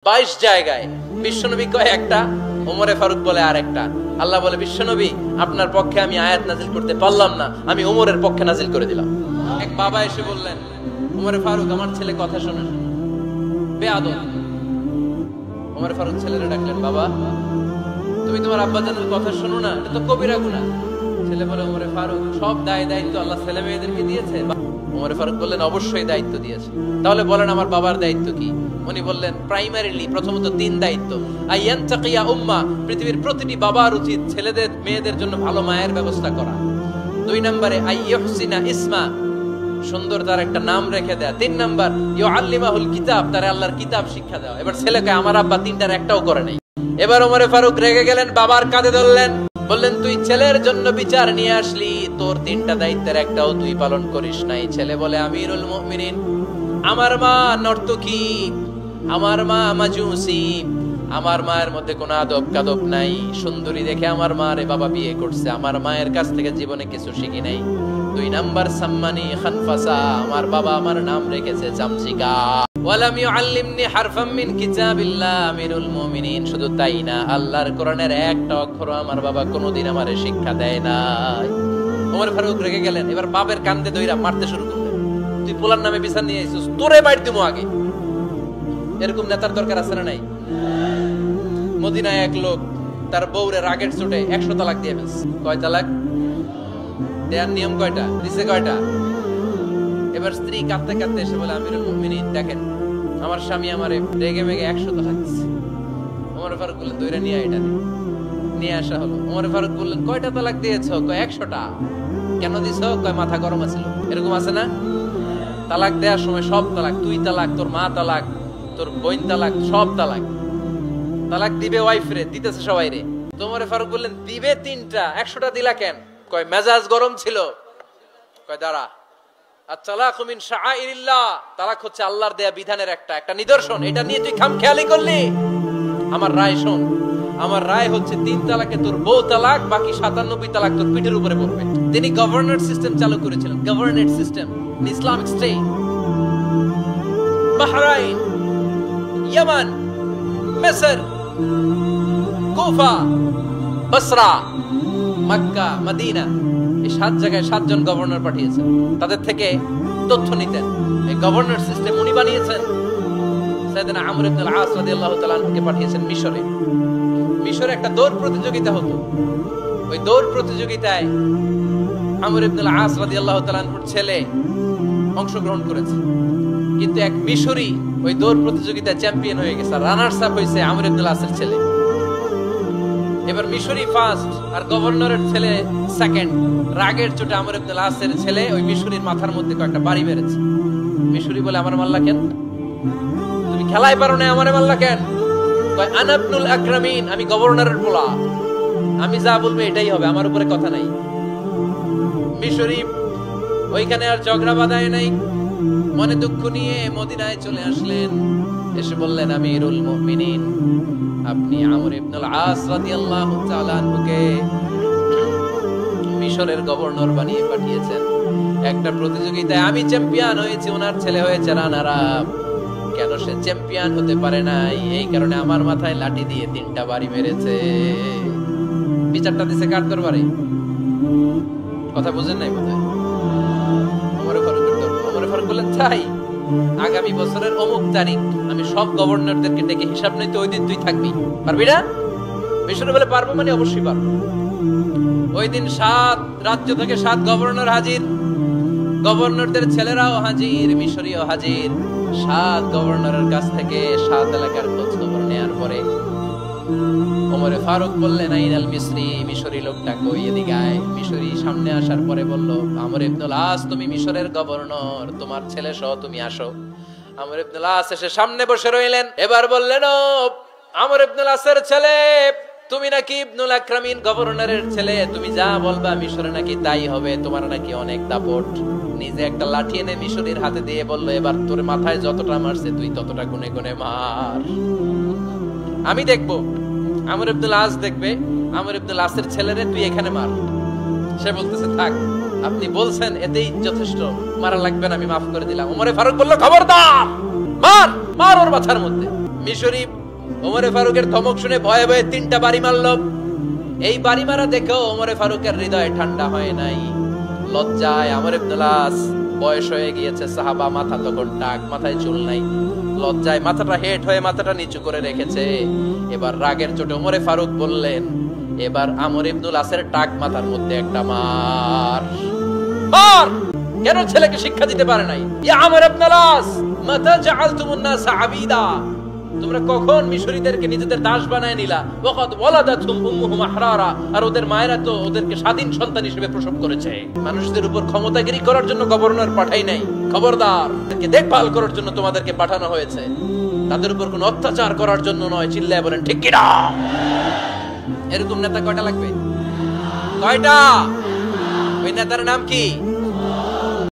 22 জায়গায় বিশ্বনবী কয় একটা, ওমরে ফারুক বলে আর একটা। আল্লাহ বলে বিশ্বনবী আপনার পক্ষে আমি আয়াত নাজিল করতে পারলাম না, আমি ওমরের পক্ষে নাজিল করে দিলাম। এক বাবা এসে বললেন, ওমরে ফারুক আমার ছেলে কথা শোনে বেয়াদব। ওমরে ফারুক ছেলেরে ডাকলেন, বাবা তুমি তোমার আব্বাজানের কথা শোনো না, এটা তো কবিরা গুনাহ। ছেলে বলে, ওমরে ফারুক সব দায়িত্ব আল্লাহ ছেলে মেয়েদেরকে দিয়েছে। ওমরে ফারুক বললেন, অবশ্যই দায়িত্ব দিয়েছে। তাহলে বলেন আমার বাবার দায়িত্ব কি? উনি বললেন, প্রাইমারিলি প্রথমত 3 দায়িত্ব। আইয়ানতাকিয়া উম্মা, পৃথিবীর প্রতিটি বাবার উচিত ছেলেদের মেয়েদের জন্য ভালো মায়ের ব্যবস্থা করা। 2 নম্বরে আইয়ুহসিনা ইসমা, সুন্দর তার একটা নাম রেখে দেয়া। 3 নাম্বার ইউআল্লিমাহুল কিতাব, তার আল্লাহর কিতাব শিক্ষা দেওয়া। এবার ছেলেকে আমার আব্বা 3টার একটাও করে নাই। এবার ওমরে ফারুক রেগে গেলেন, বাবার কাঁধে ধরলেন, বললেন তুই ছেলের জন্য বিচার নিয়ে আসলি, তোর 3টা দায়িত্বের একটাও তুই পালন করিস নাই। ছেলে বলে, আমিরুল মুমিনিন আমার মা নর্তকী, আমার মা মাজুসি, আমার মায়ের মধ্যে কোনো আদব কাদব নাই, সুন্দরী দেখে আমার মা রে বাবা বিয়ে করছে, আমার মায়ের কাছ থেকে জীবনে কিছু শিখি নাই। 2 নাম্বার সাম্মানি খানফাসা, আমার বাবা আমার নাম রেখেছে চামচিকা। ওয়ালাম ইউআল্লিমনি হারফাম মিন কিতাবিল্লাহ, আমিরুল মুমিনিন শুধু তাই না, আল্লাহর কোরআনের একটা অক্ষর আমার বাবা কোনোদিন আমারে শিক্ষা দেয় নাই। ওমর ফারুক রেগে গেলেন, এবার বাপের কান্দে দইরা মারতে শুরু করলেন। তুই পোলার নামে বিচার নিয়ে আইছিস, তোরে বাইর দিমু আগে। এরকম নেতার দরকার আছে না নাই? মদিনায় এক লোক তার বউরে রাগের চোটে 100 তালাক দিয়ে ফেলছে। কয় তালাক দেয়ার নিয়ম কয়টা? দিছে কয়টা? এবার স্ত্রী কাঁদতে কাঁদতে এসে বলে, আমিরুল মুমিনিন দেখেন আমার স্বামী আমারে রেগে মেগে 100 তালাক দিছে। ওমর ফারুক বললেন, দইরা নিয়ে এটা নিয়ে আসা হলো। ওমর ফারুক বললেন, কয়টা তালাক দিয়েছো? কয় 100টা। কেন দিছো? কয় মাথা গরম আছিল। এরকম আছে না? তালাক দেওয়ার সময় সব তালাক, তুই তালাক, তোর মা তালাক, তোর বোন তালাক, সব তালাক। তালাক দিবে ওয়াইফ রে, দিতেছে সবাই রে। তো ওমর ফারুক বললেন, দিবে 3টা, 100টা দিলা কেন? কয় মেজাজ গরম ছিল। কয় দাঁড়া, আত-তালাকু মিন শাআইরিল্লাহ, তালাক হচ্ছে আল্লাহর দেয়া বিধানের একটা নিদর্শন, এটা নিয়ে তুই খামখেয়ালি করলি। আমার রায় শোন, আমার রায় হচ্ছে 3 তালাকে তোর বউ তালাক, বাকি 97 তালাক তোর পিঠের উপরে পড়বে। তিনি গভর্নর সিস্টেম চালু করেছিলেন, governorate system, Islamic state. Bahrain, Yemen, মিসর, কুফা, বসরা, মক্কা, মদিনা, এই 7 জায়গায় 7 জন গভর্নর পাঠিয়েছেন। তাদের থেকে তথ্য নিতেন। এই গভর্নর সিস্টেম উনি বানিয়েছেন। সাইয়েদনা আমর ইবনে আল-আস রাদিয়াল্লাহু তাআলা আনহুকে পাঠিয়েছেন মিশরে। মিশরে একটা দৌড় প্রতিযোগিতা হতো। ওই দৌড় প্রতিযোগিতায় আমর ইবনে আল-আস রাদিয়াল্লাহু তাআলা আনহুর ছেলে অংশগ্রহণ করেছে, কিন্তু এক মিশরি ওই দৌড় প্রতিযোগিতায় চ্যাম্পিয়ন হয়ে গেছে। রানার্স আপ হয়েছে আমর ইবনে আল-আসের ছেলে। এবার মিশরি ফার্স্ট আর গভর্নরের ছেলে সেকেন্ড। রাগের চোটে আমর ইবনে আল-আসের ছেলে ওই মিশরির মাথার মধ্যে কয়েকটা বাড়ি মেরেছে। মিশরি বলে, আমার মাল্লা কেন? তুমি খেলাই পারো না, আমারে মাল্লা কেন? কয় আনা ইবনুল আকরামিন, আমি গভর্নরের পোলা, আমি যা বলবো এটাই হবে, আমার উপরে কথা নাই। মিশরি ওইখানে আর ঝগড়া বাঁধায় নাই, মনে দুঃখ নিয়ে মদিনায় চলে আসলেন। এসে বললেন, আমিরুল মুমিনিন আপনি আমর ইবনে আল-আস রাদিয়াল্লাহু তাআলা আনহুকে মিশরের গভর্নর বানিয়ে পাঠিয়েছেন। একটা প্রতিযোগিতায় আমি চ্যাম্পিয়ন হয়েছি, ওনার ছেলে হয়েছে রানার আপ। কেন সে চ্যাম্পিয়ন হতে পারে নাই? এই কারণে আমার মাথায় লাঠি দিয়ে 3টা বাড়ি মেরেছে। বিচারটা দিছে কার দরবারে? কথা বুঝেন নাই বোধহয়। ওমর ফারুকের দরবারে। ওমর ফারুক বললেন, তাই আগামী বছরের অমুক তারিখ আমি সব গভর্নরদেরকে ডেকে হিসাব নিতে, ওই দিন তুই থাকবি, পারবি না? মিশরে বলে, পারবো মানে অবশ্যই পারবো। ওই দিন 7 রাজ্য থেকে 7 গভর্নর হাজির, গভর্নরদের ছেলেরাও হাজির, মিশরীয় হাজির। 7 গভর্নরের কাছ থেকে 7 এলাকার খোঁজ খবর নেওয়ার পরে ওমর ফারুক বললেন, আইনাল মিসরি, মিশরি লোকটা কই, এদিকে আয়। মিশরি সামনে আসার পরে বলল, আমর ইবনে আল-আস তুমি মিশরের গভর্নর, তোমার ছেলে সহ তুমি আসো। আমর ইবনে আল-আস এসে সামনে বসে রইলেন। এবার বললেন, ও আমর ইবনে আল-আসের ছেলে, তুমি নাকি ইবনুল আকরামিন গভর্নরের ছেলে, তুমি যা বলবা মিশরে নাকি তাই হবে, তোমার নাকি অনেক দাপট। নিজে একটা লাঠি এনে মিশরীর হাতে দিয়ে বলল, এবার তোর মাথায় যতটা মারছে তুই ততটা গুনে গুনে মার, আমি দেখবো। আমর ইবনে আল-আস দেখবে, আমর ইবনে আল-আসের ছেলেরে তুই এখানে মার। সে বলতেছে, থাক আপনি বলছেন এতেই যথেষ্ট, মারা লাগবে না, আমি মাফ করে দিলাম। ওমরে ফারুক বলল, খবরদার, মার মার ওর মাথার মধ্যে। মিশরি ওমরে ফারুকের ধমক শুনে ভয়ে ভয়ে 3টা বাড়ি মারলো। এই বাড়ি মারা দেখেও ওমরে ফারুকের হৃদয় ঠান্ডা হয় নাই। লজ্জায় আমর ইবনে আস, বয়স হয়ে গিয়েছে সাহাবা, মাথা তখন টাক, মাথায় চুল নাই, লজ্জায় মাথাটা হেট হয়ে মাথাটা নিচু করে রেখেছে। এবার রাগের চোটে ওমরে ফারুক বললেন, এবার আমর ইবনে আসের টাক মাথার মধ্যে একটা মার। কেন ছেলেকে শিক্ষা দিতে পারে নাই? ইয়া আমর ইবনে আস, মাতা জাআলতুমুন নাস আবিদা, তোমরা কখন মিশরীদেরকে নিজেদের দাস বানায় নিলা? ওয়াকাদ ওয়ালাদাতুম উম্মুহুম আহরারা, আর ওদের মায়েরা তো ওদেরকে স্বাধীন সন্তান হিসেবে প্রসব করেছে। মানুষদের উপর ক্ষমতাগিরি করার জন্য গভর্নর পাঠাই নাই, খবরদার, তাদেরকে দেখভাল করার জন্য তোমাদেরকে পাঠানো হয়েছে, তাদের উপর কোনো অত্যাচার করার জন্য নয়। চিল্লায় বলেন ঠিক কি না? এরকম নেতা কয়টা লাগবে? কয়টা? ওই নেতার নাম কি?